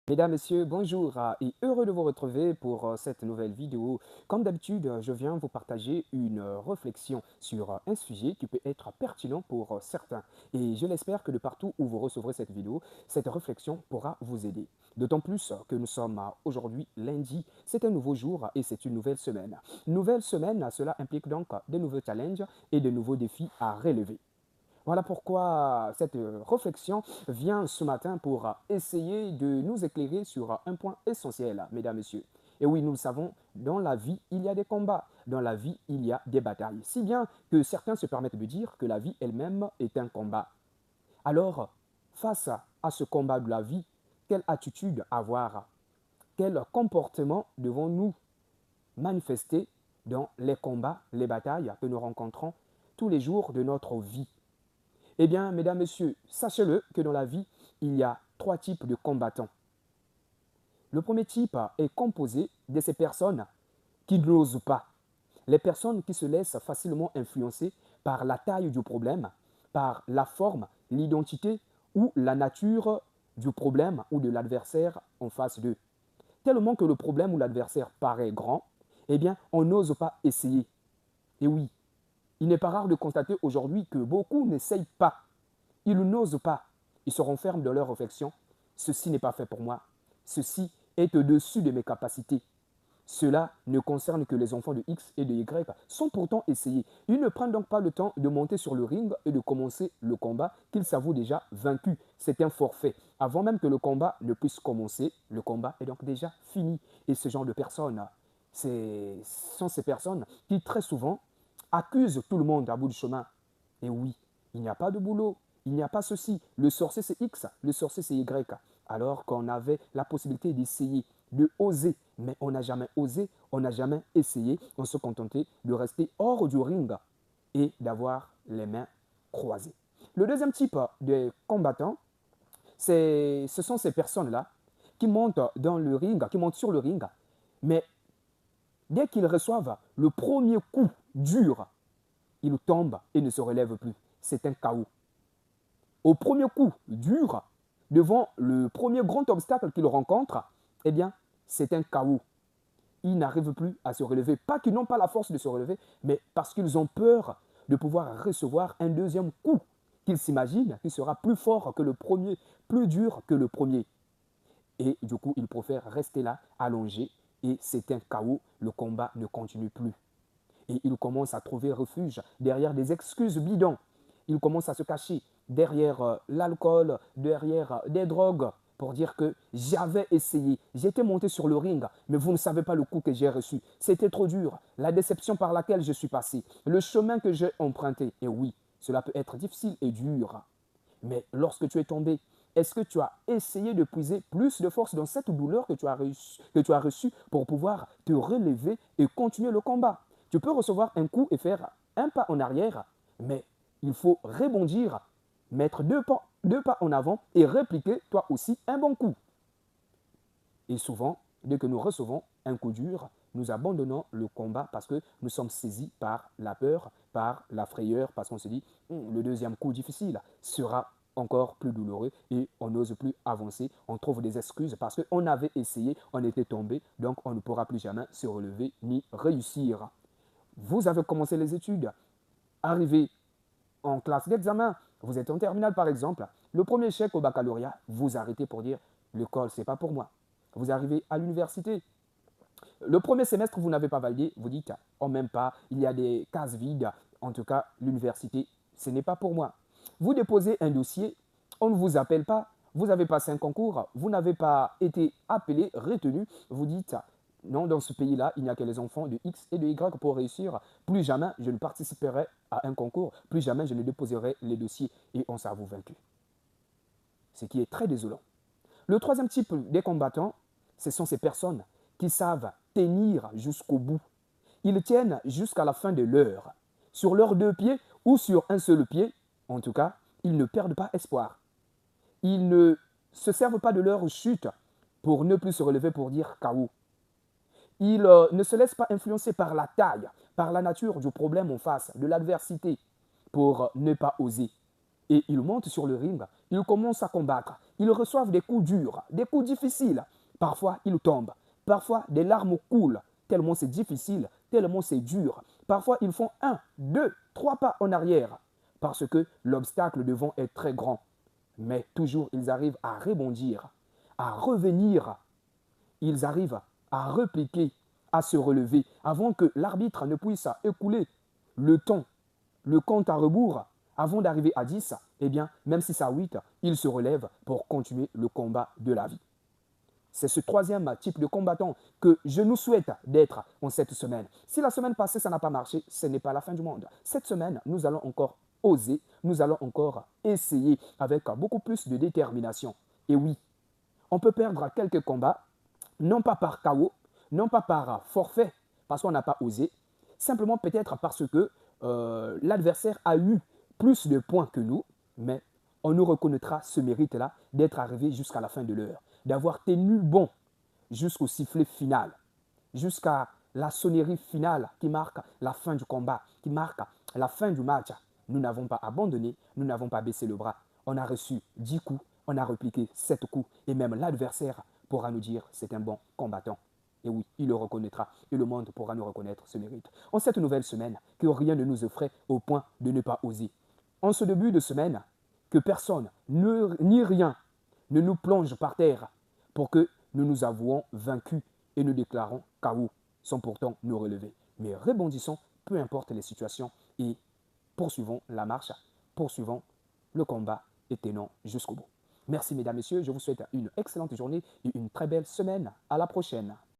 Mesdames, Messieurs, bonjour et heureux de vous retrouver pour cette nouvelle vidéo. Comme d'habitude, je viens vous partager une réflexion sur un sujet qui peut être pertinent pour certains. Et je l'espère que de partout où vous recevrez cette vidéo, cette réflexion pourra vous aider. D'autant plus que nous sommes aujourd'hui lundi, c'est un nouveau jour et c'est une nouvelle semaine. Nouvelle semaine, cela implique donc de nouveaux challenges et de nouveaux défis à relever. Voilà pourquoi cette réflexion vient ce matin pour essayer de nous éclairer sur un point essentiel, mesdames, messieurs. Et oui, nous le savons, dans la vie, il y a des combats. Dans la vie, il y a des batailles. Si bien que certains se permettent de dire que la vie elle-même est un combat. Alors, face à ce combat de la vie, quelle attitude avoir? Quel comportement devons-nous manifester dans les combats, les batailles que nous rencontrons tous les jours de notre vie? Eh bien, mesdames, messieurs, sachez-le que dans la vie, il y a trois types de combattants. Le premier type est composé de ces personnes qui n'osent pas. Les personnes qui se laissent facilement influencer par la taille du problème, par la forme, l'identité ou la nature du problème ou de l'adversaire en face d'eux. Tellement que le problème ou l'adversaire paraît grand, eh bien, on n'ose pas essayer. Et oui, il n'est pas rare de constater aujourd'hui que beaucoup n'essayent pas. Ils n'osent pas. Ils se renferment dans leur réflexion. Ceci n'est pas fait pour moi. Ceci est au-dessus de mes capacités. Cela ne concerne que les enfants de X et de Y, sans pourtant essayer. Ils ne prennent donc pas le temps de monter sur le ring et de commencer le combat qu'ils s'avouent déjà vaincus. C'est un forfait. Avant même que le combat ne puisse commencer, le combat est donc déjà fini. Et ce genre de personnes, sont ces personnes qui très souvent accusent tout le monde à bout du chemin. Et oui, il n'y a pas de boulot, il n'y a pas ceci. Le sorcier c'est X, le sorcier c'est Y. Alors qu'on avait la possibilité d'essayer, de oser. Mais on n'a jamais osé, on n'a jamais essayé. On se contentait de rester hors du ring et d'avoir les mains croisées. Le deuxième type de combattants, ce sont ces personnes-là qui montent dans le ring, qui montent sur le ring, mais dès qu'ils reçoivent le premier coup dur, ils tombent et ne se relèvent plus. C'est un chaos. Au premier coup dur, devant le premier grand obstacle qu'ils rencontrent, eh bien, c'est un chaos. Ils n'arrivent plus à se relever. Pas qu'ils n'ont pas la force de se relever, mais parce qu'ils ont peur de pouvoir recevoir un deuxième coup qu'ils s'imaginent qui sera plus fort que le premier, plus dur que le premier. Et du coup, ils préfèrent rester là, allongés, et c'est un chaos. Le combat ne continue plus. Et ils commencent à trouver refuge derrière des excuses bidons. Ils commencent à se cacher derrière l'alcool, derrière des drogues, pour dire que j'avais essayé, j'étais monté sur le ring, mais vous ne savez pas le coup que j'ai reçu. C'était trop dur, la déception par laquelle je suis passé, le chemin que j'ai emprunté. Et oui, cela peut être difficile et dur. Mais lorsque tu es tombé, est-ce que tu as essayé de puiser plus de force dans cette douleur que tu as reçue pour pouvoir te relever et continuer le combat? Tu peux recevoir un coup et faire un pas en arrière, mais il faut rebondir, mettre deux pas en avant et répliquer toi aussi un bon coup. Et souvent, dès que nous recevons un coup dur, nous abandonnons le combat parce que nous sommes saisis par la peur, par la frayeur, parce qu'on se dit, le deuxième coup difficile sera encore plus douloureux et on n'ose plus avancer, on trouve des excuses parce qu'on avait essayé, on était tombé, donc on ne pourra plus jamais se relever ni réussir. Vous avez commencé les études, arrivé en classe d'examen, vous êtes en terminale par exemple, le premier échec au baccalauréat, vous arrêtez pour dire, l'école, ce n'est pas pour moi. Vous arrivez à l'université, le premier semestre, vous n'avez pas validé, vous dites, oh même pas, il y a des cases vides, en tout cas, l'université, ce n'est pas pour moi. Vous déposez un dossier, on ne vous appelle pas, vous avez passé un concours, vous n'avez pas été appelé, retenu, vous dites, non, dans ce pays-là, il n'y a que les enfants de X et de Y pour réussir. Plus jamais je ne participerai à un concours, plus jamais je ne déposerai les dossiers et on s'avoue vaincu. Ce qui est très désolant. Le troisième type des combattants, ce sont ces personnes qui savent tenir jusqu'au bout. Ils tiennent jusqu'à la fin de l'heure. Sur leurs deux pieds ou sur un seul pied, en tout cas, ils ne perdent pas espoir. Ils ne se servent pas de leur chute pour ne plus se relever pour dire KO. Ils ne se laissent pas influencer par la taille, par la nature du problème en face, de l'adversité, pour ne pas oser. Et ils montent sur le ring, ils commencent à combattre. Ils reçoivent des coups durs, des coups difficiles. Parfois, ils tombent. Parfois, des larmes coulent, tellement c'est difficile, tellement c'est dur. Parfois, ils font un, deux, trois pas en arrière, parce que l'obstacle devant est très grand. Mais toujours, ils arrivent à rebondir, à revenir. Ils arrivent à répliquer, à se relever, avant que l'arbitre ne puisse écouler le temps, le compte à rebours, avant d'arriver à 10, eh bien, même si c'est à 8, ils se relèvent pour continuer le combat de la vie. C'est ce troisième type de combattant que je nous souhaite d'être en cette semaine. Si la semaine passée, ça n'a pas marché, ce n'est pas la fin du monde. Cette semaine, nous allons encore oser, nous allons encore essayer avec beaucoup plus de détermination. Et oui, on peut perdre quelques combats, non pas par KO, non pas par forfait, parce qu'on n'a pas osé, simplement peut-être parce que l'adversaire a eu plus de points que nous, mais on nous reconnaîtra ce mérite-là d'être arrivé jusqu'à la fin de l'heure, d'avoir tenu bon jusqu'au sifflet final, jusqu'à la sonnerie finale qui marque la fin du combat, qui marque la fin du match. Nous n'avons pas abandonné, nous n'avons pas baissé le bras. On a reçu 10 coups, on a répliqué 7 coups, et même l'adversaire pourra nous dire c'est un bon combattant. Et oui, il le reconnaîtra et le monde pourra nous reconnaître ce mérite. En cette nouvelle semaine, que rien ne nous effraie au point de ne pas oser. En ce début de semaine, que personne ni rien ne nous plonge par terre pour que nous nous avouons vaincus et nous déclarons KO sans pourtant nous relever. Mais rebondissons, peu importe les situations, et poursuivons la marche, poursuivons le combat et tenons jusqu'au bout. Merci mesdames, messieurs, je vous souhaite une excellente journée et une très belle semaine. À la prochaine.